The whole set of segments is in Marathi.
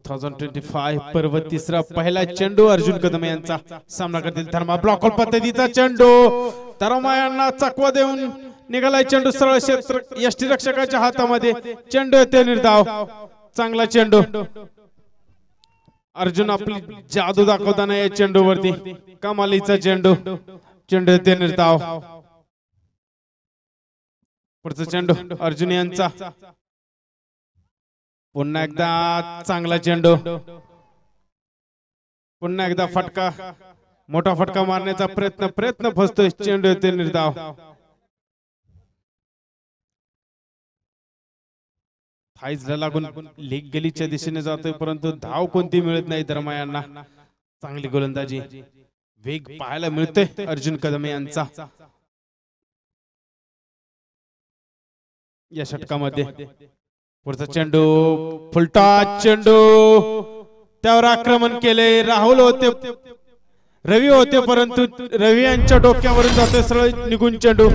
2025 पर्व तिसरा पहिला चेंडू अर्जुन कदम यांचा सामना करतील धर्मा ब्लॉक पद्धतीचा चेंडू धर्मा यांना चकवा देऊन निघालाय चेंडू सरळ क्षेत्र यष्टी रक्षकाच्या हातामध्ये चेंडू येते निर्धाव चांगला चेंडू अर्जुन आपली जादू दाखवताना या चेंडूवरती कमालीचा चेंडू चेंडू येते निर्धाव पुढचा चेंडू अर्जुन यांचा पुन्हा एकदा चांगला चेंडू पुन्हा एकदा फटका मोठा फटका मारण्याचा प्रयत्न फसतोय चेंडू येते निर्धाव थाईजला लागून लीग गलीच्या दिशेने जातोय परंतु धाव कोणती मिळत नाही धर्मा यांना चांगली गोलंदाजी वेग पाहायला मिळतोय अर्जुन कदम यांचा या षटकामध्ये पुढचा चेंडू फुलटा चेंडू त्यावर आक्रमण केले राहुल होते रवी होते परंतु रवी यांच्या डोक्यावरून जातोय सरळ निघून चेंडू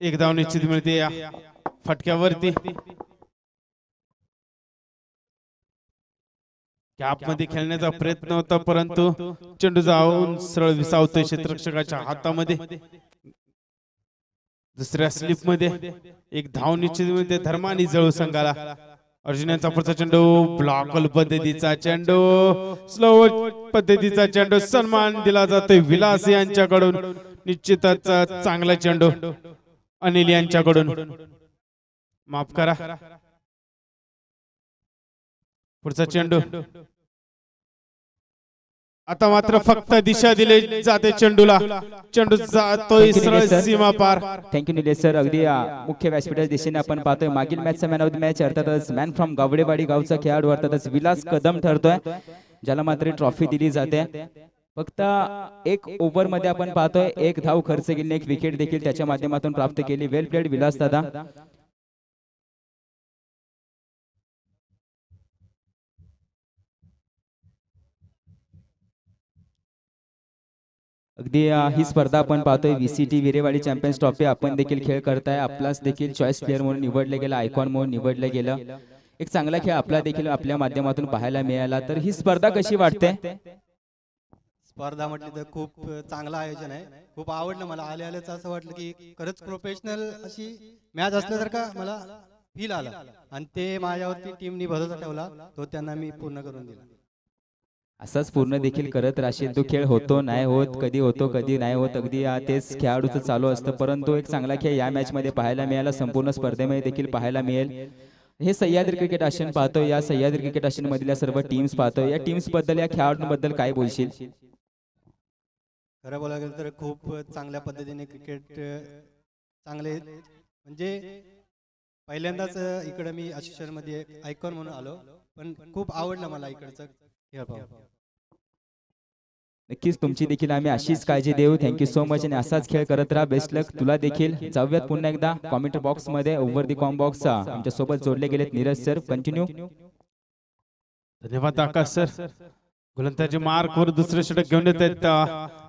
एक धाव निश्चित मिळते या फटक्यावरती गॅप मध्ये खेळण्याचा प्रयत्न होता परंतु चेंडू जाऊन सरळ विसावतोय क्षेत्ररक्षकाच्या हातामध्ये दुसऱ्या स्लिप मध्ये एक धाव निश्चित मिळते धर्मानी जळू संघाला अर्जुन यांचा पुढचा चेंडू ब्लॉकल पद्धतीचा चेंडू स्लो पद्धतीचा चेंडू सन्मान दिला जातोय विलास यांच्याकडून निश्चितच चांगला चेंडू अनिल यांच्याकडून माफ करा पुढचा चेंडू आता मात्र फक्त दिशा दिली जाते चेंडूला चेंडू जातोय सरळ सीमा पार थँक्यू निलेश सर अगदी मुख्य व्यासपीठाच्या दिशेने आपण पाहतोय मागील मॅचचा मॅन ऑफ द मॅच अर्थातच मॅन फ्रॉम गावडेवाडी गावचा खेळाडू अर्थातच विलास कदम ठरतोय ज्याला मात्र ट्रॉफी दिली जाते फक्त एक ओव्हर मध्ये आपण पाहतोय एक धाव खर्च केली एक विकेट देखील त्याच्या माध्यमातून प्राप्त केली वेल प्लेड विलास दादा अगदी ही स्पर्धा आपण पाहतोय VCT विरेवाडी चॅम्पियन्स ट्रॉफी आपण देखील खेळ करताय आपलाच देखील चॉईस प्लेअर म्हणून निवडले गेला आयकॉन म्हणून निवडले गेलं एक चांगला खेळ आपला देखील आपल्या माध्यमातून पाहायला मिळाला तर ही स्पर्धा कशी वाटते स्पर्धा म्हटली तर खूप चांगलं आयोजन आहे खूप आवडलं मला आल्याच असं वाटलं की खरंच प्रोफेशनल अशी मॅच असल्यासारखा मला फील आला आणि ते माझ्यावरती टीमनी भरोसा ठेवला तो त्यांना मी पूर्ण करून दिला असंच पूर्ण देखील करत राहशील तो खेळ होतो नाही होत कधी होतो कधी नाही होत अगदी तेच खेळाडूचं चालू असतं परंतु एक चांगला खेळ या मॅच मध्ये पाहायला मिळाला संपूर्ण स्पर्धेमध्ये देखील पाहायला मिळेल हे सह्याद्री क्रिकेट आशियन पाहतोय या सह्याद्री क्रिकेट आशियन मधल्या सर्व टीम्स पाहतोय या टीम्स बद्दल या खेळाडूंबद्दल काय बोलशील खरं बोलायला गेलं तर खूप चांगल्या पद्धतीने क्रिकेट चांगले म्हणजे पहिल्यांदाच इकडे मी असिस्टंट मध्ये आयकॉन म्हणून आलो पण खूप आवडलं मला इकडचं खेळ पाहून नक्कीच तुमची देखील आम्ही अशीच काळजी देऊ थँक्यू सो मच आणि असाच खेळ करत राहा बेस्ट लक तुला देखील जाऊयात पुन्हा एकदा कॉमेंट बॉक्स मध्ये ओव्हर दी कॉम बॉक्स आमच्या सोबत जोडले गेलेत नीरज सर कंटिन्यू धन्यवाद आकाश सर गोलंदाजी मार्क वर दुसरे षटक घेऊन येत आहेत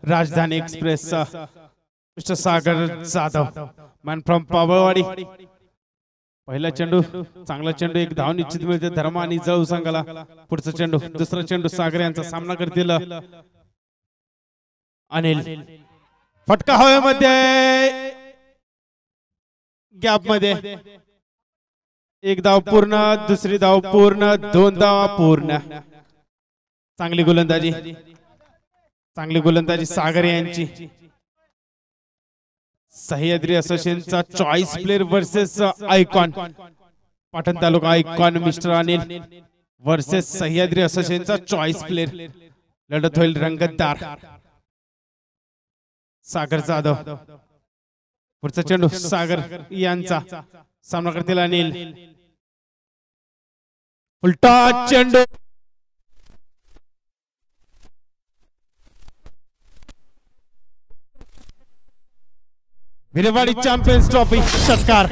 Rajdhani express mister Sagar Jadhav man from Pavalwadi पहिला चेंडू चांगला चेंडू एक धाव निश्चित मिळते धर्मा आणि जळू संघाला पुढचा चेंडू दुसरा चेंडू सागर यांचा सामना करतील अनिल फटका हवेमध्ये गॅप मध्ये एक धाव पूर्ण दुसरी धाव पूर्ण दोन धावा पूर्ण चांगली गोलंदाजी सागर यांची सह्याद्री असोसिएशनचा choice player versus icon Patan taluka icon mister Anil versus Sahyadri असोसिएशनचा चॉईस प्लेअर लढत होईल रंगतदार सागर जाधव पुढचा चेंडू सागर यांचा सामना करतील अनिल उलटा चेंडू भिरेवाडी चॅम्पियन्स ट्रॉफी षटकार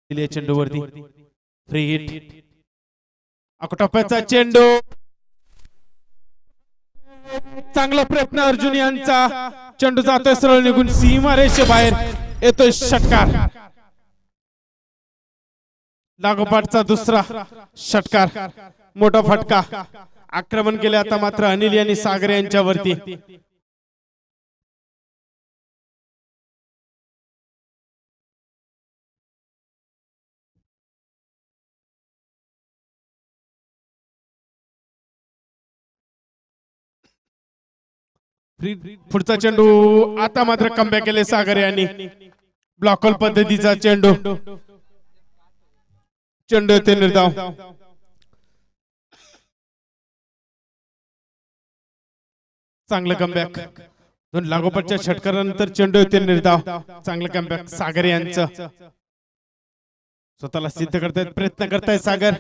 चेंडूवरती फ्री हिट अकोटप्प्याचा चेंडू चांगला प्रयत्न अर्जुन यांचा चेंडू जातोय सरळ निघून सीमारेषे बाहेर येतोय षटकार लागोपाठचा दुसरा षटकार मोठा फटका आक्रमण केले आता मात्र अनिल यांनी सागर यांच्यावरती पुढचा चेंडू आता मात्र कमबॅक केले सागर यांनी ब्लॉकल पद्धतीचा चेंडू चेंडू येते निर्धाव चांगलं कमबॅक दोन लागोपाठच्या षटकारानंतर चेंडू येते निर्धाव चांगलं कमबॅक सागर यांचं स्वतःला सिद्ध करतायत प्रयत्न करतायत सागर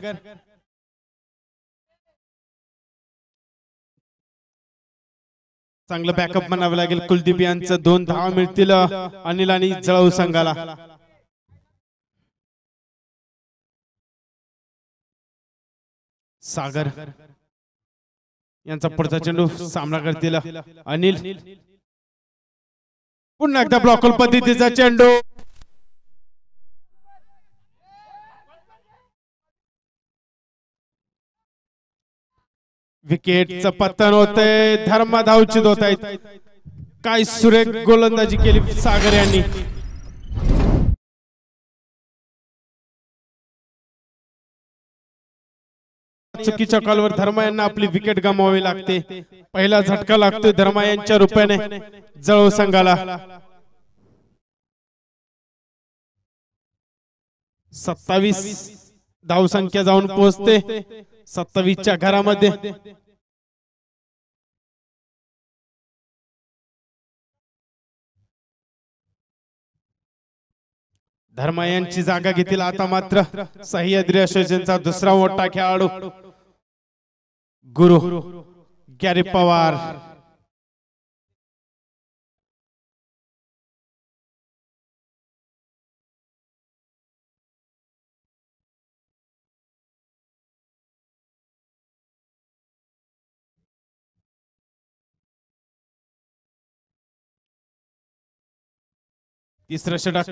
चांगलं बॅकअप म्हणावं लागेल कुलदीप यांचं 2 धावा मिळतील अनिल आणि जळाऊ संघाला सागर यांचा पुढचा चेंडू सामना करतील अनिल पुन्हा एकदा ब्लॉकल पद्धतीचा चेंडू विकेटचं पतन होतंय धर्मा धावचित होत आहेत काय सुरेख गोलंदाजी केली सागर यांनी चुकीच्या कॉलवर धर्मा यांना आपली विकेट गमावावी लागते पहिला झटका लागतोय धर्मा यांच्या रूपाने जळाऊ संघाला 27 धावसंख्या जाऊन पोहोचते 27च्या घरामध्ये धर्मा यांची जागा घेतील आता मात्र सह्याद्री असोसिएशनचा दुसरा मोठा खेळाडू गुरु गॅरी पवार तिसरं षटक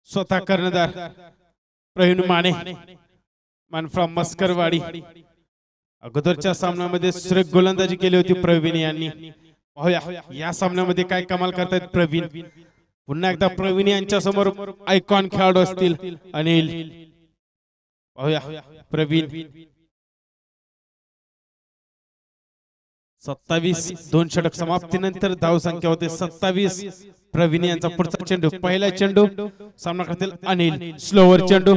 स्वतः कर्णधार प्रवीण माने मान फ्रॉम मस्करवाडी अगोदरच्या सामन्यामध्ये सुरेख गोलंदाजी केली होती प्रवीण यांनी पाहूया या सामन्यामध्ये काय कमाल करतायत प्रवीण पुन्हा एकदा प्रवीण यांच्या समोर आयकॉन खेळाडू असतील अनिल पाहूया प्रवीण 27 2 षटक समाप्तीनंतर धाव संख्या होते 27 प्रवीण यांचा पुढचा चेंडू पहिला चेंडू सामना करतील अनिल स्लोवर चेंडू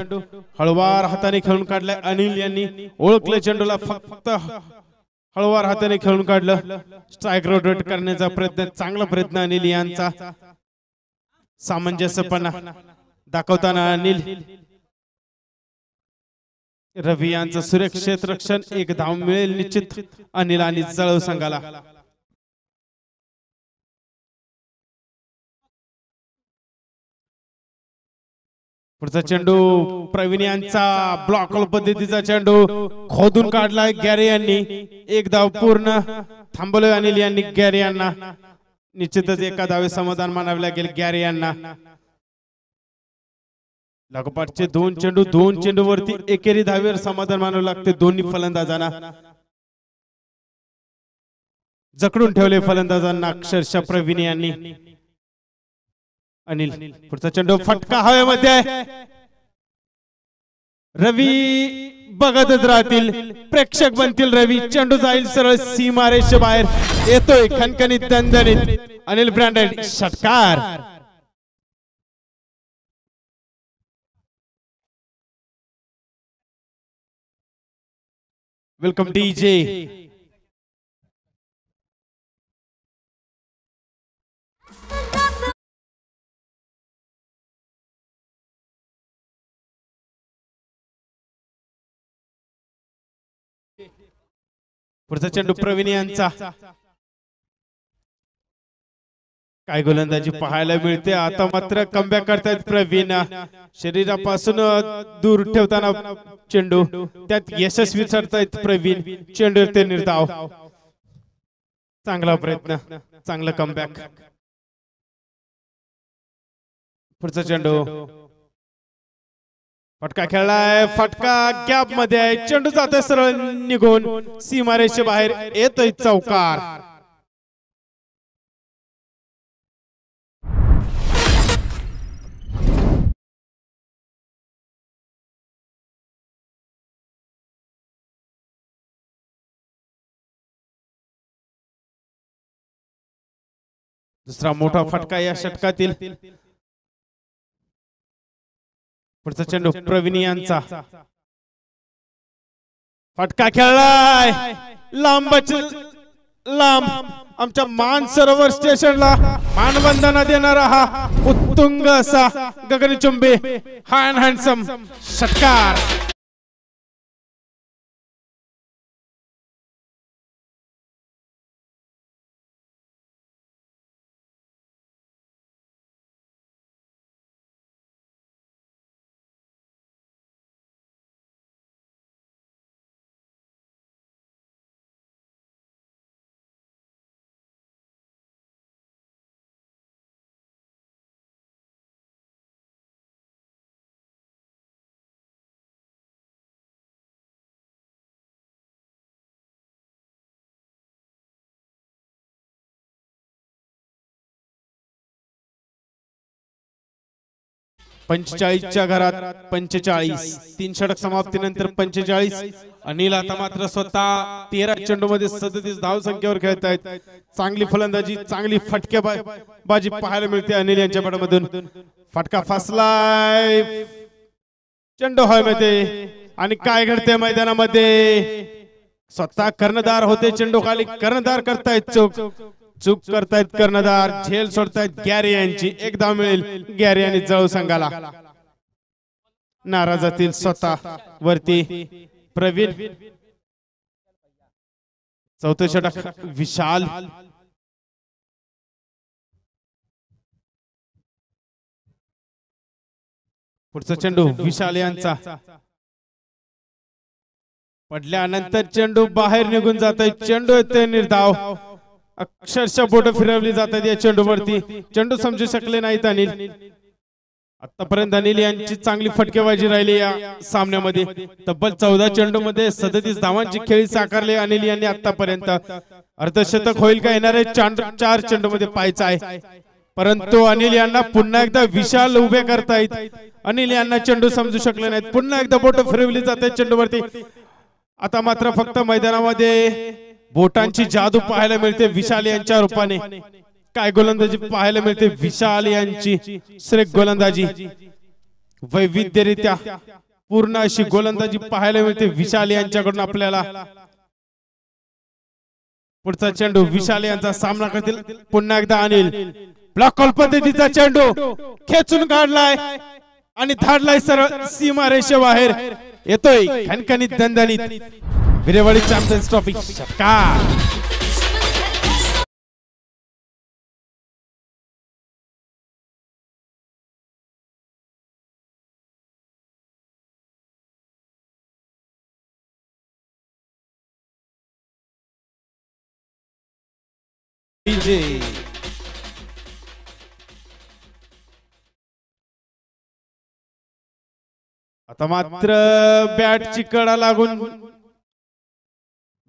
हळवार हाताने खेळून काढलाय अनिल यांनी ओळखलं चेंडूला फक्त हळवार हाताने खेळून काढलं स्ट्राइक रोटेट करण्याचा प्रयत्न चांगला प्रयत्न अनिल यांचा सामंजस्यपणा दाखवताना अनिल रवी यांचं सुरक्षित रक्षण एक धाव मिळेल निश्चित अनिल आणि जळाऊ संघाला पुढचा चेंडू प्रवीण यांचा ब्लॉक पद्धतीचा चेंडू खोदून काढलाय गॅरी यांनी. एक धाव पूर्ण थांबवलं अनिल यांनी गॅरी यांना. निश्चितच एका धावे समाधान मानावे लागेल गॅरी यांना. लागोपाठचे दोन चेंडू वरती एकेरी धावेवर समाधान मानावे लागते दोन्ही फलंदाजांना. जकडून ठेवले फलंदाजांना अक्षरशः प्रवीण यांनी. अनिल पुढचा चेंडू फटका हवेमध्ये आहे. रवी बघतच राहतील, प्रेक्षक बनतील रवी. चेंडू जाईल सरळ सीमारेष बाहेर. येतोय खणखणीत दणदणीत अनिल ब्रँडेड षटकार. Welcome DJ. पुढचा चेंडू प्रवीण यांचा. काय गोलंदाजी पाहायला मिळते. आता मात्र कमबॅक करतायत प्रवीण. शरीरापासून दूर ठेवताना चेंडू त्यात यशस्वी ठरतायत प्रवीण. चेंडू ते निर्धाव. चांगला प्रयत्न, चांगला कमबॅक. पुढचा चेंडू फटका खेळलाय. फटका गॅप मध्ये आहे. चेंडू जातोय सरळ निघून सीमारेषे बाहेर. येतोय चौकार. दुसरा मोठा फटका या षटकातील. पुढचा चेंडू प्रवीण यांचा. फटका खेळलाय लांब. आमच्या मानसरोवर स्टेशनला मानवंदना देणारा हा उत्तुंग असा गगनचुंबी हँडसम षटकार. पंचेचाळीसच्या घरात 45. 3 षटक समाप्तीनंतर 45. अनिल आता मात्र स्वतः 13 चेंडू मध्ये 37 धाव संख्येवर खेळत आहेत. चांगली फलंदाजी, चांगली फटकेबाजी पाहायला मिळते अनिल यांच्या बॅटमधून. फटका फासलाय. चेंडू हवेमध्ये. आणि काय घडते मैदानामध्ये. स्वतः कर्णधार होते चेंडू खाली. कर्णधार करतायत चूक करतायत कर्णधार. झेल सोडतायत गॅरी यांची. एक धाव मिळेल गॅरी आणि जळू संघाला. नाराजातील स्वतः वरती प्रवीण. चौथे षटक विशाल. पुढचा चेंडू विशाल यांचा. पडल्यानंतर चेंडू बाहेर निघून जात आहे. चेंडू येते निर्धाव. अक्षरशः बोट फिरवली जातात या चेंडूवरती. चेंडू समजू शकले नाहीत अनिल. आतापर्यंत अनिल यांची चांगली फटकेबाजी राहिली या सामन्यामध्ये. तब्बल 14 चेंडू मध्ये 37 धावांची खेळी साकारली अनिल यांनी आतापर्यंत. अर्धशतक होईल का येणारे 4 चेंडू मध्ये पाहायचं आहे. परंतु अनिल यांना पुन्हा एकदा विशाल उभे करतायत. अनिल यांना चेंडू समजू शकले नाहीत. पुन्हा एकदा बोट फिरवली जाते चेंडूवरती. आता मात्र फक्त मैदानामध्ये बोटांची जादू पाहायला मिळते विशाल यांच्या रूपाने. काय गोलंदाजी पाहायला मिळते विशाल यांची. श्रेष्ठ गोलंदाजी, वैविध्यरित्या पूर्ण अशी गोलंदाजी पाहायला मिळते विशाल यांच्याकडून आपल्याला. पुढचा चेंडू विशाल यांचा सामना करतील पुन्हा एकदा अनिल. ब्लॉक पद्धतीचा चेंडू खेचून काढलाय आणि धाडलाय सरळ सीमारेषेबाहेर. येतोय खणखणीत दणदणीत विरेवाडी चॅम्पियन्स ट्रॉफी षटकार. डीजे आता मात्र बॅटची कडा लागून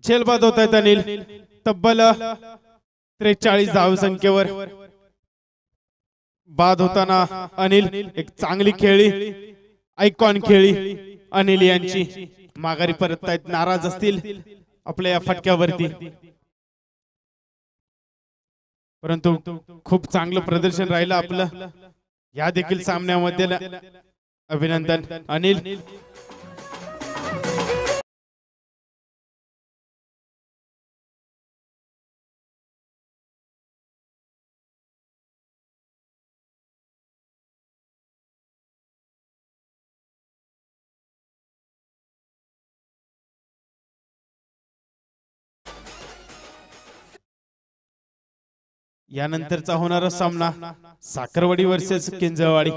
झेलबाद होत आहेत अनिल. तब्बल 43 धावसंख्येवर बाद होताना अनिल. एक चांगली खेळी, आयकॉन खेळी अनिल यांची. माघारी परत आहेत, नाराज असतील आपल्या या फटक्यावरती, परंतु खूप चांगलं प्रदर्शन राहिलं आपलं या देखील सामन्यामध्ये. अभिनंदन अनिल. यानंतरचा होणारा सामना साखरवाडी वर्सेस किंजळवाडी.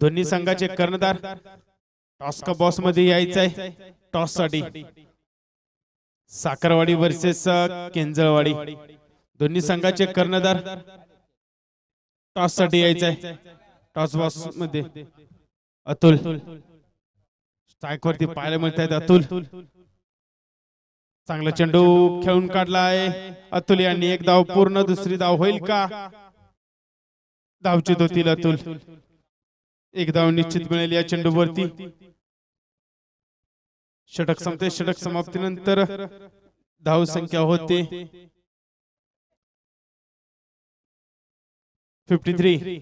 दोन्ही संघाचे कर्णधार टॉस का बॉस मध्ये यायचंय टॉस साठी. साखरवाडी वर्सेस किंजळवाडी दोन्ही संघाचे कर्णधार टॉस साठी यायचंय. टॉस बॉस मध्ये अतुल. स्ट्राईक वरती पाहायला मिळत आहेत अतुल. चांगला चेंडू खेळून काढला आहे अतुल यांनी. एक धाव पूर्ण, दुसरी धाव होईल का? धावचीत होतील अतुल. एक धाव निश्चित मिळेल या चेंडूवरती. षटक संपते. षटक समाप्तीनंतर धाव संख्या होते 53.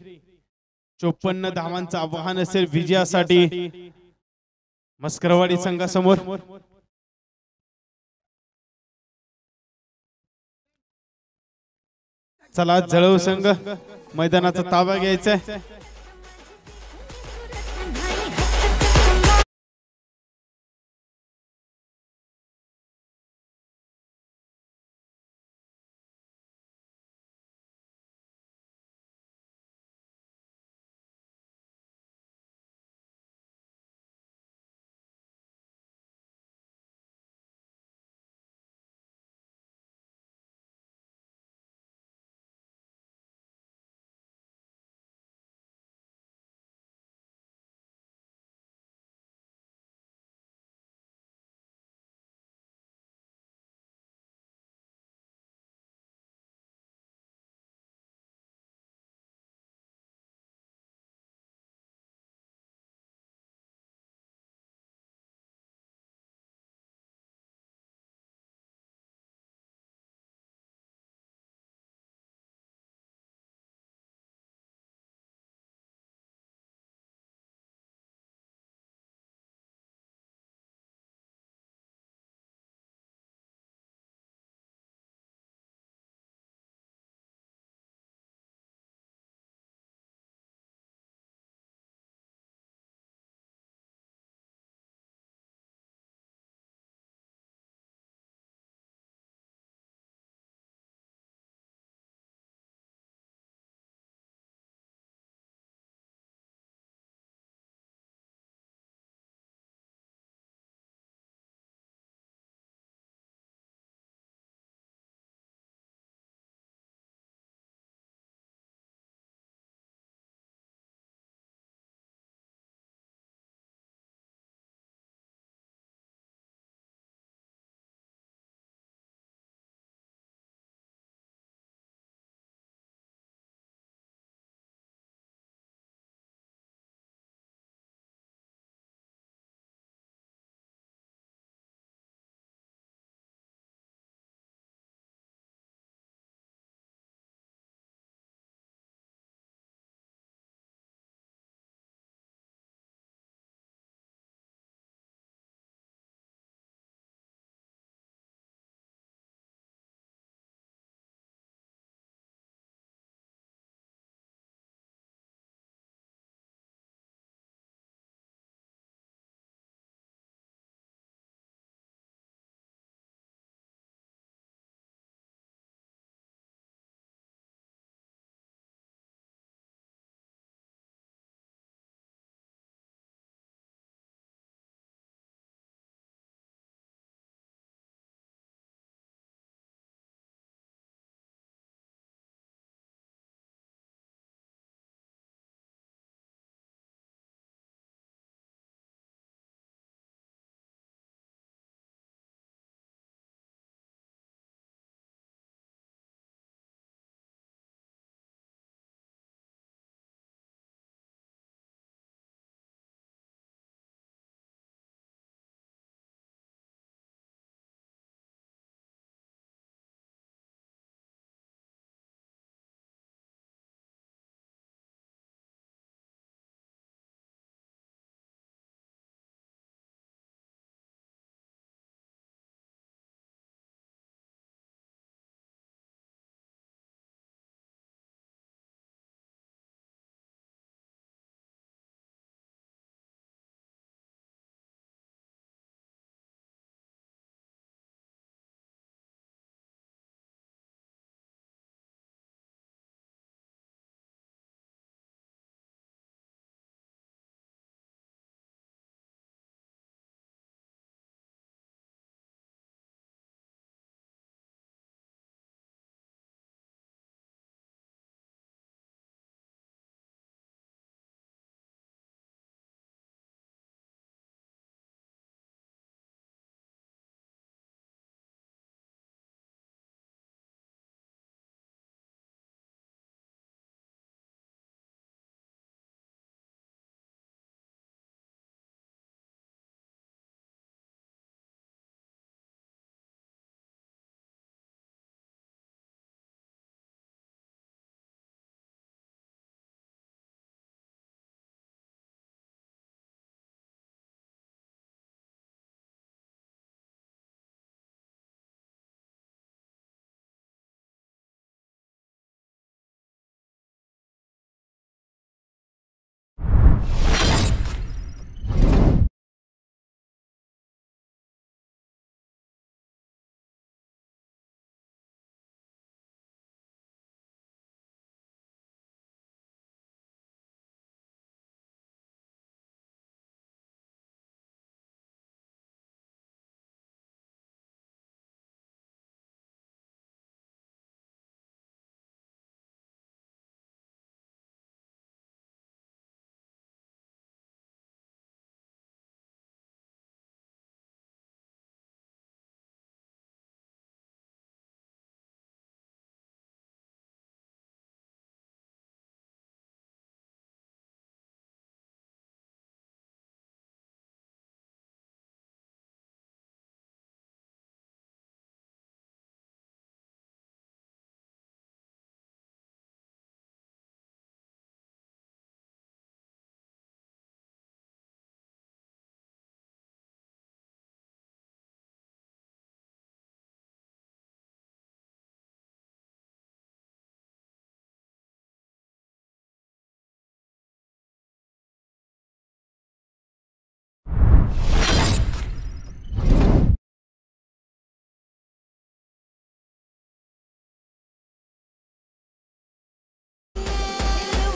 54 धावांचं आव्हान असेल विजयासाठी मस्करवाडी संघासमोर. चला जळव संघ मैदानाचा ताबा घ्यायचा.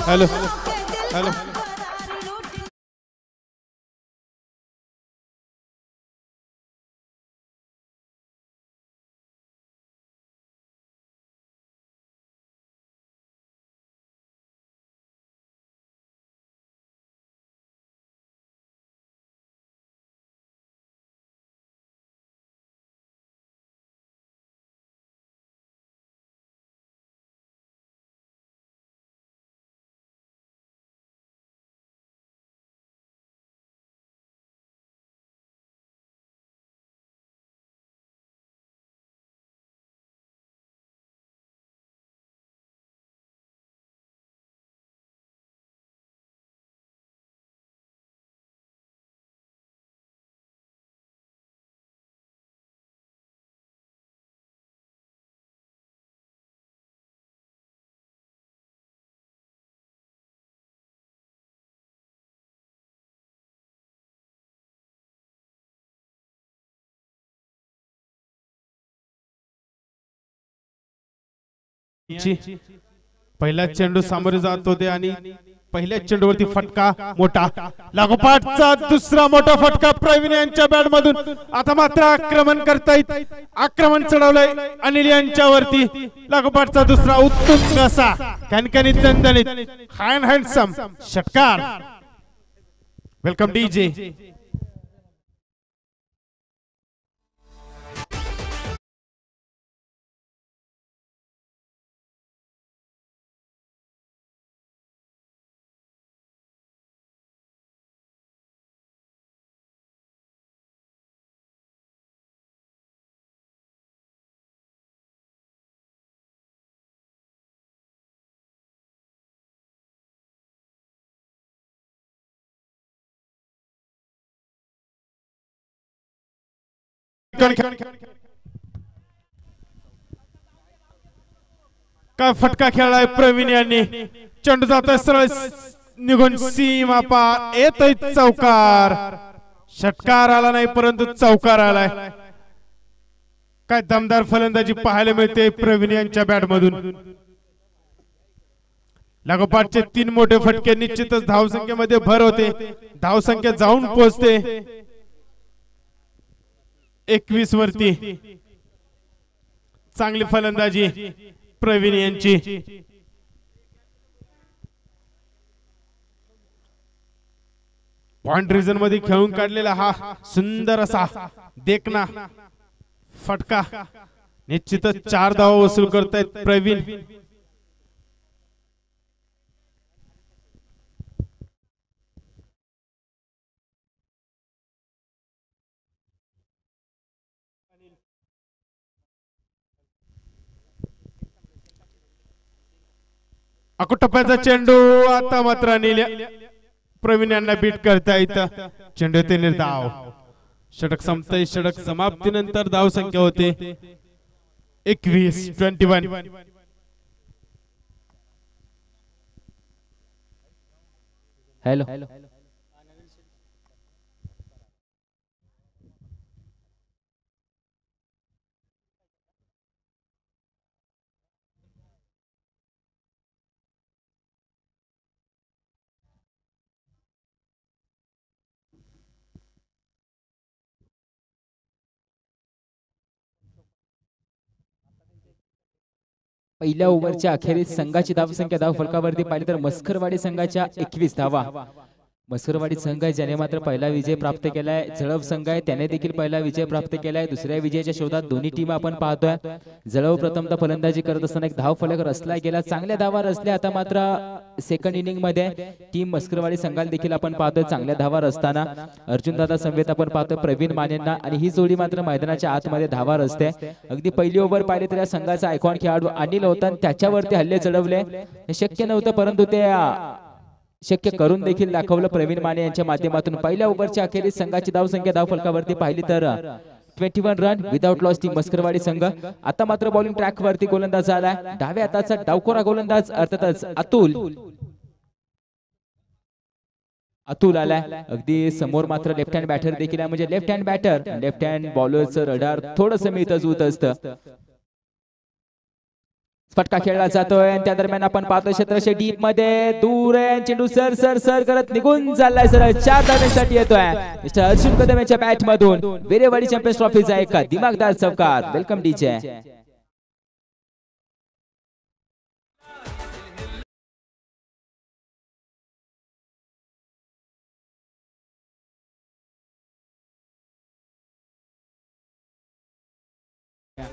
हॅलो हॅलो पहिला चेंडू सामोरे जात होते आणि पहिल्या चेंडूवरती फटका मोठा लागोपाठचा दुसरा मोठा फटका प्रवीण यांच्या बॅट मधून आता मात्र आक्रमण करतायत आक्रमण चढवलंय अनिल यांच्यावरती लागोपाठचा दुसरा उत्तुंग असा कणकणीत दणदणीत हँडसम षटकार वेलकम डीजे काय फटका खेळलाय प्रवीण यांनी चेंडू जातोय सरळ निघून सीमा पार येतोय चौकार षटकार आला नाही परंतु चौकार आलाय काय दमदार फलंदाजी पाहायला मिळते प्रवीण यांच्या बॅट मधून लागोपाठचे 3 मोठे फटके निश्चितच धावसंख्येमध्ये भर होते धावसंख्या जाऊन पोहोचते 21 वरती चांगली फलंदाजी प्रवीण यांची पॉइंट रिजन मध्ये खेळून काढलेला हा सुंदर असा देखना फटका निश्चितच 4 धावा वसूल करतायत प्रवीण अकुटप्प्याचा चेंडू आता मात्र अनिल प्रवीण यांना बीट करता येतं चेंडू ते निर्धाव षटक संपतय षटक समाप्तीनंतर धाव संख्या होते 21 हॅलो पहिल्या ओव्हरच्या अखेरीस संघाची धावसंख्या धाव फलकावरती पाहिली तर मस्करवाडी संघाच्या 21 धावा मस्करवाडी संघ आहे ज्याने मात्र पहिला विजय प्राप्त केलाय जळव संघ आहे त्याने देखील पहिला विजय प्राप्त केलाय दुसऱ्या विजयाच्या शोधात दोन्ही टीम आपण पाहतोय जळव प्रथमतः फलंदाजी करत असताना एक धाव फलक रचला गेला चांगल्या धावा रचल्या आता मात्र सेकंड इनिंग मध्ये टीम मस्करवाडी संघाला देखील आपण पाहतोय चांगल्या धावा रचताना अर्जुन दादा समवेत आपण पाहतोय प्रवीण मानेंना आणि ही जोडी मात्र मैदानाच्या आतमध्ये धावा रचते अगदी पहिली ओव्हर पाहिली तर या संघाचा आयकॉन खेळाडू अनिल होता आणि त्याच्यावरती हल्ले चढवले हे शक्य नव्हतं परंतु ते शक्य करून देखील दाखवलं प्रवीण माने यांच्या माध्यमातून पहिल्या ओव्हरच्या अखेरीस संघाची धावसंख्या धाव फलकावरती पाहिली तर 21 run without loss team Maskarwadi संघ आता मात्र बॉलिंग ट्रॅक वरती गोलंदाज झाला डाव्या हाताचा डावखोरा गोलंदाज अर्थातच अतुल आलाय अगदी समोर मात्र लेफ्ट हँड बॅटर देखील आहे म्हणजे लेफ्ट हँड बॉलरचं रडार थोडंसं मिळत जुळत असतं फटका खेळला जातोय आणि त्या दरम्यान आपण पाहतो क्षेत्रक्षे डीप मध्ये दूर आहे चेंडू सर सर सर करत निघून चाललाय सर 4 धावांसाठी येतोय मिस्टर अर्जुन कदम यांच्या बॅट मधून वेरेवाडी चॅम्पियन्स ट्रॉफीचा एक दिमागदार चौकार. Welcome DJ.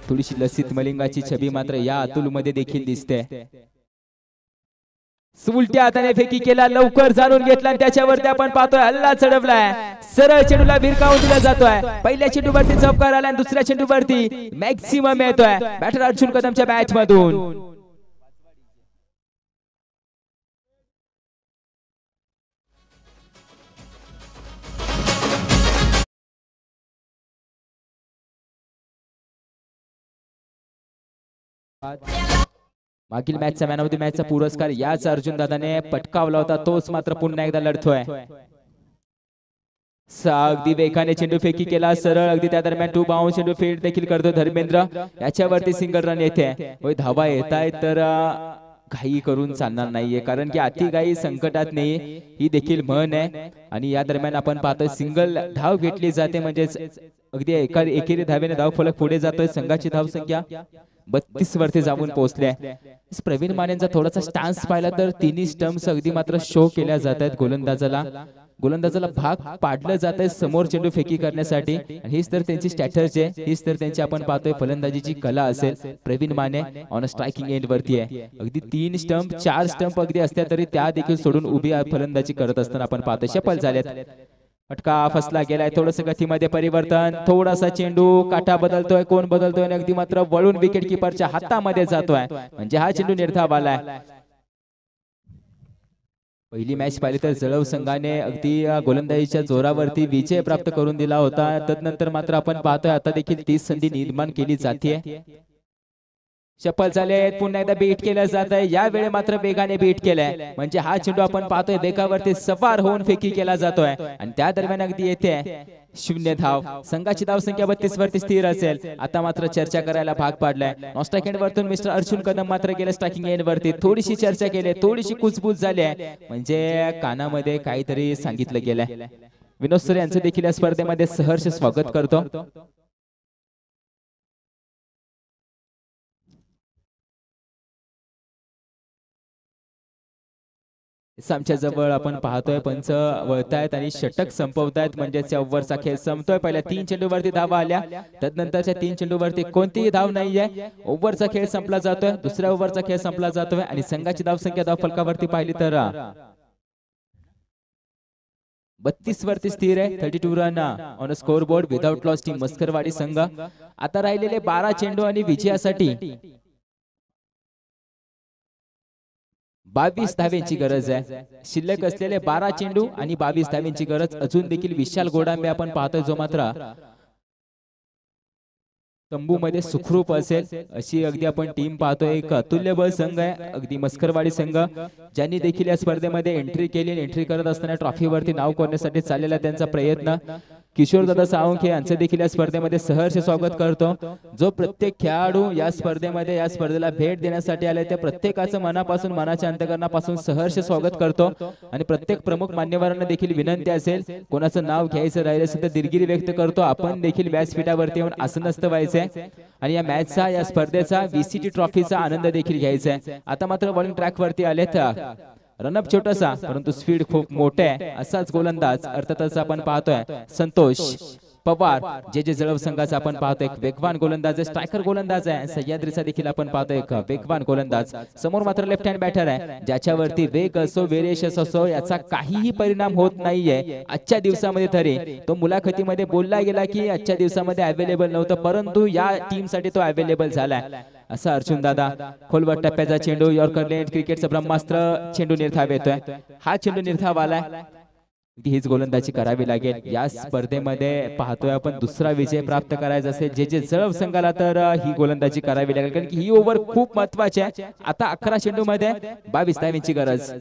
थोडीशी लसित मलिंगाची छबी मात्र या अतुल मध्ये देखील दिसते. उलट्या हाताने फेकी केला लवकर जाणून घेतला आणि त्याच्यावरती आपण पाहतोय हल्ला चढवलाय सरळ चेंडूला भिरकावून दिला जातोय. पहिल्या चेंडूवरती चौकार आला आणि दुसऱ्या चेंडूवरती मॅक्सिमम येतोय बॅटर अर्जुन कदमच्या बॅट मधून. मागील मॅचचा मॅन ऑफ द मॅचचा पुरस्कार याच अर्जुन दादाने पटकावला होता तोच मात्र पुन्हा एकदा लढतोय. अगदी वेगाने चेंडू फेकी केला सरळ अगदी त्या दरम्यान 2 बाउंस चेंडू फील्ड देखील करतो धर्मेंद्र. याच्यावरती सिंगल रन येते. होय धावा येत आहेत तर घाई करून चालणार नाहीये कारण की अति घाई संकटात नाही ही देखील म्हण आहे. आणि या दरम्यान आपण पाहतोय सिंगल धाव घेतली जाते म्हणजेच अगदी एकेरी धावेने धाव फलक पुढे जातोय. संघाची धाव संख्या 32 वरती जाऊन पोहोचल्या. प्रवीण मानेंचा थोडासा स्टान्स पाहिला तर तिन्ही स्टंप्स अगदी मात्र शो केल्या जात आहेत. गोलंदाजाला भाग पाडलं जात आहे समोर चेंडू फेकी करण्यासाठी. हीच तर त्यांची स्ट्रॅटर्जी आहे. हीच तर त्यांची आपण पाहतोय फलंदाजीची कला असेल. Praveen Mane on striking end वरती आहे. अगदी 3 स्टंप 4 स्टंप अगदी असत्या तरी त्या देखील सोडून उभी फलंदाजी करत असताना आपण पाहतोय शफल झाल्यात. फटका फसला गेलाय. थोडस गतीमध्ये परिवर्तन थोडासा चेंडू काटा बदलतोय कोण बदलतोय आणि अगदी मात्र वळून विकेट किपरच्या हातामध्ये जातोय म्हणजे हा चेंडू निर्धाव आलाय. पहिली मॅच पाहिली तर जळव संघाने अगदी गोलंदाजीच्या जोरावरती विजय प्राप्त करून दिला होता. तदनंतर मात्र आपण पाहतोय आता देखील तीच संधी निर्माण केली जाते. शफल झाले पुन्हा एकदा बीट केलं जात आहे. यावेळी मात्र वेगाने बीट केलंय म्हणजे हा चेंडू आपण पाहतोय वेगावरती सवार होऊन फेकी केला जातोय आणि त्या दरम्यान अगदी येते 0 धाव. संघाची धाव संख्या 32 वरती स्थिर असेल. आता मात्र चर्चा करायला भाग पाडलाय. नॉस्ट्राइक एंड वरतून मिस्टर अर्जुन कदम मात्र गेले स्ट्रायकिंग एंड वरती. थोडीशी चर्चा केली थोडीशी कुचबूच झाली आहे म्हणजे कानामध्ये काहीतरी सांगितलं गेलंय. विनोद सर यांचं देखील या स्पर्धेमध्ये सहर्ष स्वागत करतो. आमच्या जवळ आपण पाहतोय पंच वळतायत आणि षटक संपवतायत म्हणजे ओव्हरचा खेळ संपतोय. पहिल्या 3 चेंडूवरती धावा आल्या तदनंतरच्या 3 चेंडूवरती कोणतीही धाव नाहीये. ओव्हरचा खेळ संपला जातोय. दुसऱ्या ओव्हरचा खेळ संपला जातोय आणि संघाची धाव संख्या धाव फलकावरती पाहिली तर 32 वरती स्थिर आहे. 32 run on score board without loss team Maskarwadi संघ. आता राहिलेले 12 चेंडू आणि विजयासाठी 22 धावेंची गरज आहे. शिल्लक असलेले 12 चेंडू आणि 22 धावेंची गरज. अजून देखील विशाल गोडांबे आपण पाहतोय जो मात्र तंबू मध्ये सुखरूप असेल अशी अगदी आपण टीम पाहतोय. एक अतुल्यबळ संघ आहे अगदी मस्करवाडी संघ ज्यांनी देखील या स्पर्धेमध्ये एंट्री केली. एंट्री करत असताना ट्रॉफीवरती नाव करण्यासाठी चाललेला त्यांचा प्रयत्न. किशोर दादा साळुंखे यांचे देखील या स्पर्धेमध्ये सहर्ष स्वागत करतो. जो प्रत्येक खेळाडू या स्पर्धेमध्ये या स्पर्धेला भेट देण्यासाठी आले त्या प्रत्येकाचं मनापासून मनाच्या अंतकरणापासून सहर्ष स्वागत करतो. आणि प्रत्येक प्रमुख मान्यवरांना देखील विनंती असेल कोणाचं नाव घ्यायचं राहिलं असेल तर दिलगिरी व्यक्त करतो. आपण देखील व्यासपीठावरती येऊन आसनस्थ व्हायचंय आणि या मॅचचा या स्पर्धेचा VCT ट्रॉफीचा आनंद देखील घ्यायचा आहे. आता मात्र बॉलिंग ट्रॅक वरती आलेत. रनअप छोटासा परंतु स्पीड खूप मोठे आहे असाच गोलंदाज अर्थातच आपण पाहतोय संतोष पवार जे जळव संघाचा आपण पाहतोय. एक वेगवान गोलंदाज आहे. स्ट्रायकर गोलंदाज आहे. सह्याद्रीचा देखील आपण पाहतोय एक वेगवान गोलंदाज. समोर मात्र लेफ्ट हँड बॅटर आहे ज्याच्यावरती वेग असो वेरिएशन असो याचा काहीही परिणाम होत नाहीये. आजच्या दिवसामध्ये तरी तो मुलाखतीमध्ये बोलला गेला की आजच्या दिवसामध्ये अवेलेबल नव्हतं परंतु या टीम साठी तो अवेलेबल झालाय असा अर्जुन दादा. खोलवर टप्प्याचा चेंडू यॉर्कर लेट क्रिकेटचं ब्रह्मास्त्र चेंडू निर्धाव येतोय. हा चेंडू निर्धाव आलाय. हीच गोलंदाजी करावी लागेल. या स्पर्धेमध्ये पाहतोय आपण दुसरा विजय प्राप्त करायचा असेल जे जळव संघाला तर ही गोलंदाजी करावी लागेल कारण की ही ओव्हर खूप महत्वाची आहे. आता 11 चेंडू मध्ये 22 धावांची गरज.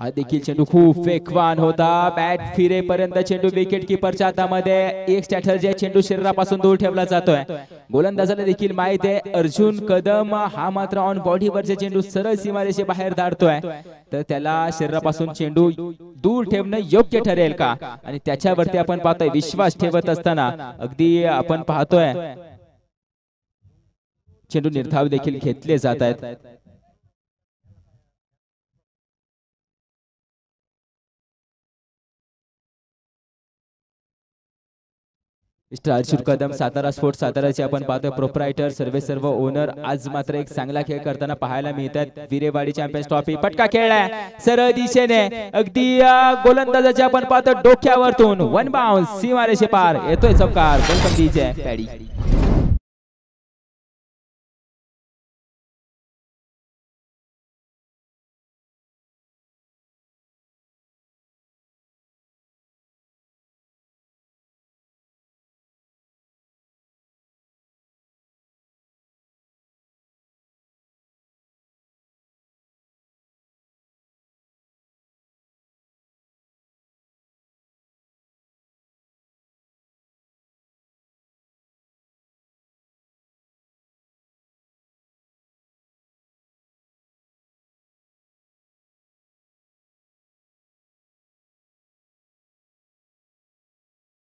हा देखील चेंडू खूप वेगवान होता. बॅट फिरेपर्यंत चेंडू विकेट किपरच्या हातामध्ये. एक स्ट्रॅटर्जी चेंडू शरीरापासून दूर ठेवला जातोय. गोलंदाजाला देखील माहित आहे अर्जुन कदम हा मात्र ऑन बॉडीवरचे चेंडू सरळ सीमारेषे बाहेर धाडतोय, तर त्याला शरीरापासून चेंडू दूर ठेवणं योग्य ठरेल का, आणि त्याच्यावरती आपण पाहतोय विश्वास ठेवत असताना अगदी आपण पाहतोय चेंडू निर्धाव देखील घेतले जात आहेत. मिस्टर अर्जुन कदम सातारा स्पोर्ट्स साताराचे आपण पाहतोय प्रोप्रायटर सर्व ओनर आज मात्र एक चांगला खेळ करताना पाहायला मिळतात. विरेवाडी चॅम्पियन्स ट्रॉफी फटका खेळलाय सरळ दिशेने अगदी गोलंदाजाच्या आपण पाहतो डोक्यावरतून वन बाउन्स सीमारेषे पार येतोय चौकार. Welcome DJ paddy.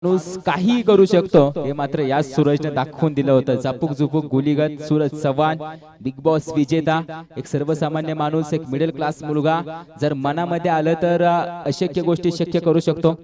माणूस काही करू शकतो हे मात्र या सूरजने दाखवून दिलं होतं. झापूक झुपूक गुलीगत सूरज चव्हाण बिग बॉस विजेता, एक सर्वसामान्य माणूस, एक मिडल क्लास मुलगा जर मनामध्ये आलं तर अशक्य गोष्टी शक्य करू शकतो.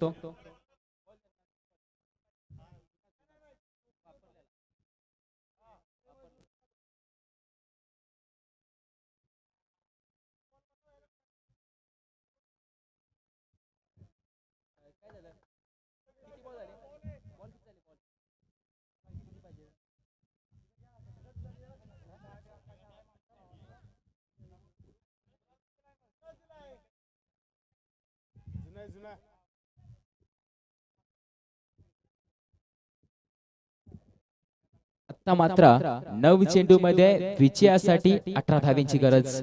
आता मात्र 9 चेंडू मध्ये विजयासाठी 18 धावांची गरज.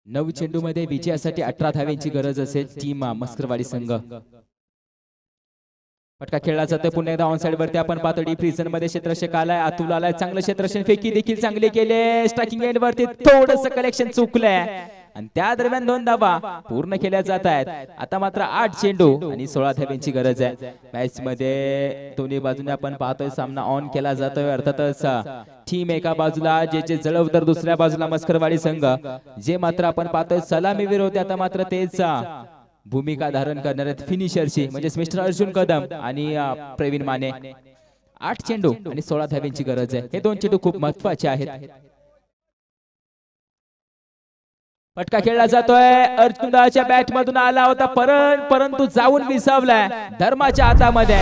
नऊ चेंडू मध्ये विजयासाठी 18 धावांची गरज असेल टीम मस्करवाडी संघ. फटका खेळला जातोय पुन्हा एकदा ऑन साइड वरती आपण पाहतो डीप रिजन मध्ये क्षेत्ररक्षक आलाय, अतुल आलाय, चांगलं क्षेत्ररक्षण फेकी देखील चांगली केले. स्ट्रायकिंग एंड वरती थोडंसं कलेक्शन चुकलंय आणि त्या दरम्यान 2 धावा पूर्ण केल्या जात आहेत. आता मात्र 8 चेंडू आणि 16 धावांची गरज आहे. मॅच मध्ये दोन्ही बाजूने आपण पाहतोय सामना ऑन केला जातोय. अर्थातच टीम एका बाजूला जे जळव तर दुसऱ्या बाजूला मस्करवाडी संघ, जे मात्र आपण पाहतोय सलामीवीर होते आता मात्र तेच भूमिका धारण करणार आहेत फिनिशरची, म्हणजे मिस्टर अर्जुन कदम आणि प्रवीण माने. 8 चेंडू आणि 16 धावांची गरज आहे. हे 2 चेंडू खूप महत्वाचे आहेत. फटका खेळला जातोय अर्जुनदाच्या बॅट मधून आला होता परंतु जाऊन विसावलाय धर्माच्या हातामध्ये.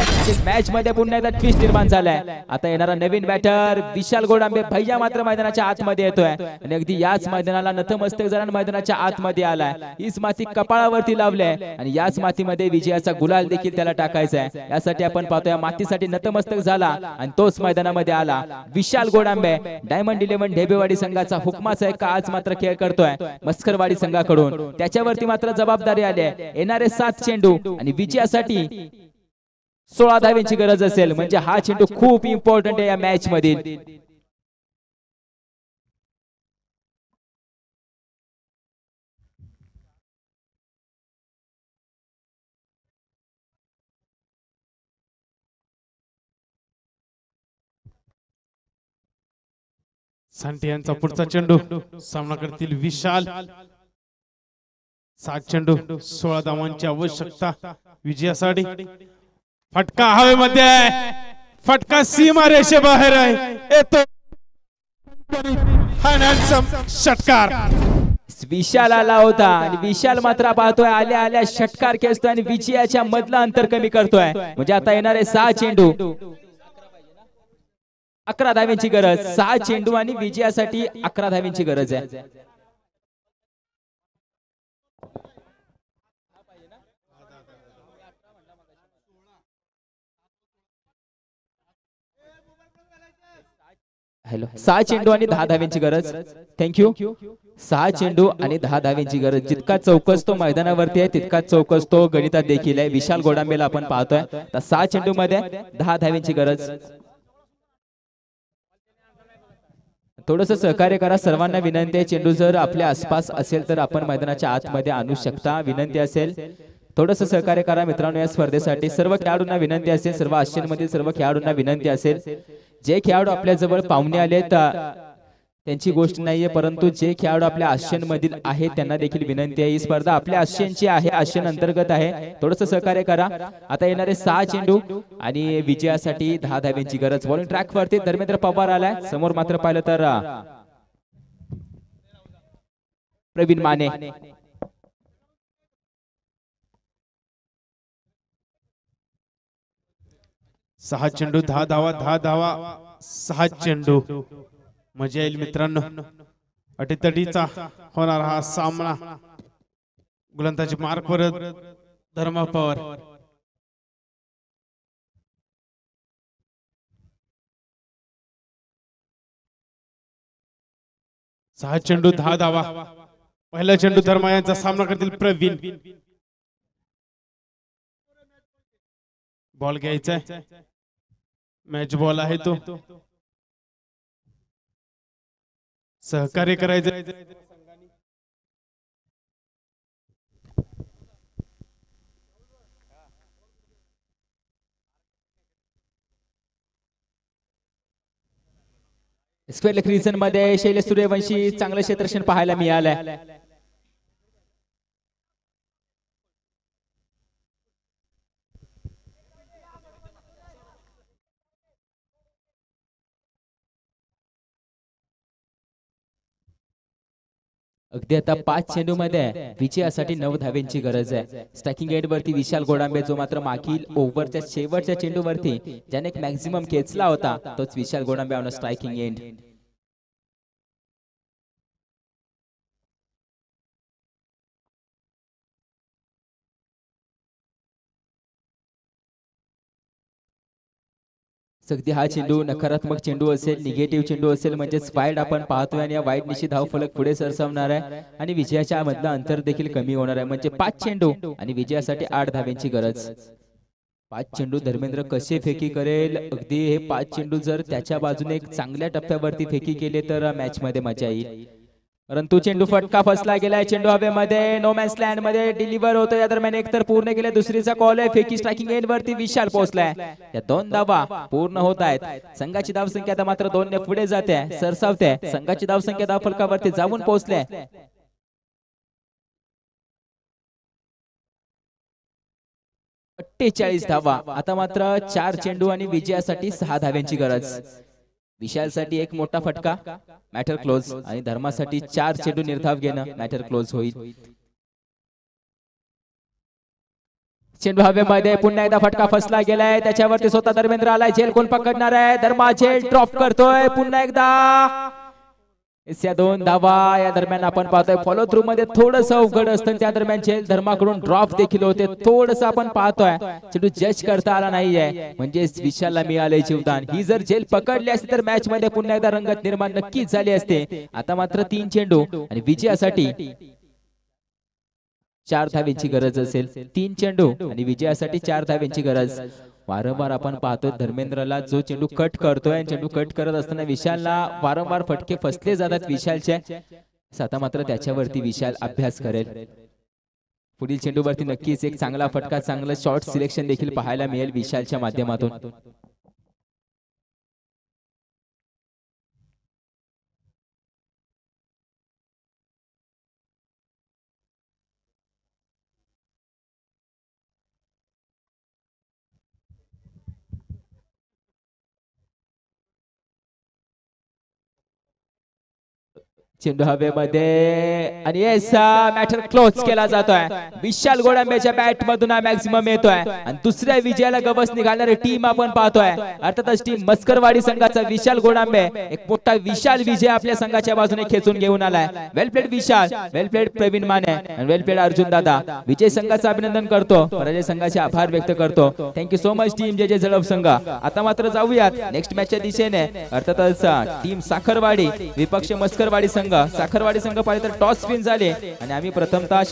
मॅच मध्ये पुन्हा एकदा ट्विस्ट निर्माण झालाय. आता येणारा नवीन बॅटर विशाल गोडांबे भैया मात्र मैदानाच्या आतमध्ये येतोय आणि अगदी याच मैदानाला नतमस्तक जरा मैदानाच्या आतमध्ये आलाय. हीच माती कपाळावरती लावले आणि याच मातीमध्ये विजयाचा गुलाल देखील त्याला टाकायचा आहे. यासाठी आपण पाहतोय मातीसाठी नतमस्तक झाला आणि तोच मैदानामध्ये आला. विशाल गोडांबे डायमंड 11 ढेबेवाडी संघाचा हुकमाचा एक आज मात्र खेळ करतोय मस्करवाडी संघाकडून. त्याच्यावरती मात्र जबाबदारी आली आहे. येणारे 7 चेंडू आणि विजयासाठी 16 धावांची गरज असेल, म्हणजे हा चेंडू खूप इम्पॉर्टंट आहे या मॅच मधील. सांटी यांचा पुढचा चेंडू सामना करतील विशाल. 7 चेंडू 16 धावांची आवश्यकता विजयासाठी. फटका हवेमध्ये आहे, फटका सीमा रेषे बाहेर आहे. येतो षटकार. विशाल आला होता आणि विशाल मात्र पाहतोय आल्या आल्या षटकार खेचतोय आणि विजयाच्या मधला अंतर कमी करतोय. म्हणजे आता येणारे 6 चेंडू 11 धावांची गरज. 6 चेंडू आणि विजयासाठी 11 धावांची गरज आहे. राहिलो 6 चेंडू आणि 10 धाव्यांची गरज. थँक्यू. 6 चेंडू आणि 10 धाव्यांची गरज. जितका चौकस तो मैदानावरती आहे तितकाच चौकस तो गणितात देखील आहे. विशाल गोडांबेला आपण पाहतोय तर 6 चेंडू मध्ये 10 धाव्यांची गरज. थोडस सहकार्य करा, सर्वांना विनंती आहे. चेंडू जर आपल्या आसपास असेल तर आपण मैदानाच्या आतमध्ये आणू शकता, विनंती असेल. थोडस सहकार्य करा मित्रांनो या स्पर्धेसाठी. सर्व खेळाडूंना विनंती असेल, सर्व आशियामधील सर्व खेळाडूंना विनंती असेल, जे खेळाडू आपल्या जवळ पाहुणे आलेत त्यांची गोष्ट नाहीये, परंतु जे खेळाडू आपल्या आशियामधील आहेत त्यांना देखील विनंती आहे. ही स्पर्धा आपल्या आशियाची आहे, आशियन अंतर्गत आहे. थोडस सहकार्य करा. आता येणारे 6 चेंडू आणि विजयासाठी 10 धाव्यांची गरज. बॉलिंग ट्रॅक वरती धर्मेंद्र पवार आलाय. समोर मात्र पाहिलं तर प्रवीण माने. 6 चेंडू 10 धावा, 10 धावा 6 चेंडू. मजा येईल मित्रांनो. अटीतटीचा होणार हा सामना. गोलंदाजी मार्क वर धर्मा पवार. 6 चेंडू 10 धावा. पहिला चेंडू धर्मा यांचा सामना करतील प्रवीण. बॉल घ्यायचा आहे, मॅच बॉल आहे तो. सहकार्य करायचं. स्क्वेअर लेग रिजन मध्ये शैलेश सूर्यवंशी चांगलं क्षेत्ररक्षण पाहायला मिळालंय. अगदी आता 5 चेंडू मध्ये विजयासाठी 9 धाव्यांची गरज आहे. स्ट्रायकिंग एंड वरती विशाल गोडांबे, जो मात्र मागील ओव्हरच्या शेवटच्या चेंडू वरती ज्याने एक मॅक्झिमम खेचला होता तोच विशाल गोडांबे ऑन स्ट्रायकिंग एंड. अगदी हा चेंडू नकारात्मक चेंडू असेल, निगेटिव्ह चेंडू असेल, म्हणजेच वाईड आपण पाहतोय आणि या वाईड निशी धाव फलक पुढे सरसावणार आहे आणि विजयाच्या मधला अंतर देखील कमी होणार आहे. म्हणजे 5 चेंडू आणि विजयासाठी 8 धाव्यांची गरज. 5 चेंडू धर्मेंद्र कसे फेकी करेल. अगदी हे 5 चेंडू जर त्याच्या बाजूने एक चांगल्या टप्प्यावरती फेकी केले तर मॅच मध्ये मजा येईल. परंतु चेंडू फटका फसला गेलाय. चेंडू हवेमध्ये नो मॅन्स लँड मध्ये डिलिव्हर होतो. या दरम्यान एक तर पूर्ण केले, दुसरीचा कॉल आहे. फेकी स्ट्रायकिंग एंड वरती विशाल पोहोचलाय. या 2 धावा पूर्ण होत आहेत. संघाची धावसंख्या आता मात्र 2 ने पुढे जाते, सरसावते. संघाची धावसंख्या धावफलकावरती जाऊन पोहोचले. अठ्ठेचाळीस धावा. आता मात्र 4 चेंडू आणि विजयासाठी 6 धाव्यांची गरज. विशालसाठी एक मोठा फटका, मॅटर क्लोज. आणि धर्मासाठी 4 चेंडू निर्धाव घेणं, मॅटर क्लोज होईल. चेंडू हवेमध्ये पुन्हा एकदा फटका फसला गेलाय. त्याच्यावरती स्वतः धर्मेंद्र आलाय. झेल कोण पकडणार आहे? धर्मा झेल ड्रॉप करतोय पुन्हा एकदा. या 2 धावा. या दरम्यान आपण पाहतोय फॉलो थ्रू मध्ये थोडस अवघड असतं. त्या दरम्यान झेल धर्माकडून ड्रॉप देखील होते. थोडस आपण पाहतोय चेंडू जज करता आला नाहीये, म्हणजे विशालला मिळाले जीवदान. ही जर झेल पकडली असती तर मॅच मध्ये पुन्हा एकदा रंगत निर्माण नक्कीच झाली असते. आता मात्र 3 चेंडू आणि विजयासाठी 4 धाव्यांची गरज असेल. 3 चेंडू आणि विजयासाठी 4 धाव्यांची गरज. वारंवार आपण पाहतोय धर्मेंद्रला जो चेंडू कट करतोय, चेंडू कट करत असताना विशालला वारंवार फटके फसले जातात विशालचे. आता मात्र त्याच्यावरती विशाल अभ्यास करेल. पुढील चेंडूवरती नक्कीच एक चांगला फटका, चांगलं शॉर्ट सिलेक्शन देखील पाहायला मिळेल विशालच्या माध्यमातून. चेंडू हवेमध्ये आणि येस मॅटर क्लोज केला जातोय. विशाल गोडांब्याच्या बॅट मधून हा मॅक्सिमम येतोय आणि दुसऱ्या विजयाला गवस निघालणारी टीम आपण पाहतोय. अर्थातच टीम मस्करवाडी संघाचा विशाल गोडांबे एक मोठा विशाल विजय आपल्या संघाच्या बाजूने खेचून घेऊन आलाय. वेल प्लेड विशाल, वेल प्लेड प्रवीण माने आणि वेल प्लेड अर्जुन दादा. विजय संघाचं अभिनंदन करतो, पराजय संघाचे आभार व्यक्त करतो. थँक्यू सो मच टीम जे जळप संघ. आता मात्र जाऊयात नेक्स्ट मॅचच्या दिशेने. अर्थातच टीम साखरवाडी विपक्ष मस्करवाडी संघ. साखरवाडी संघ पाहिजे तर टॉस विन झाले आणि आम्ही प्रथमतः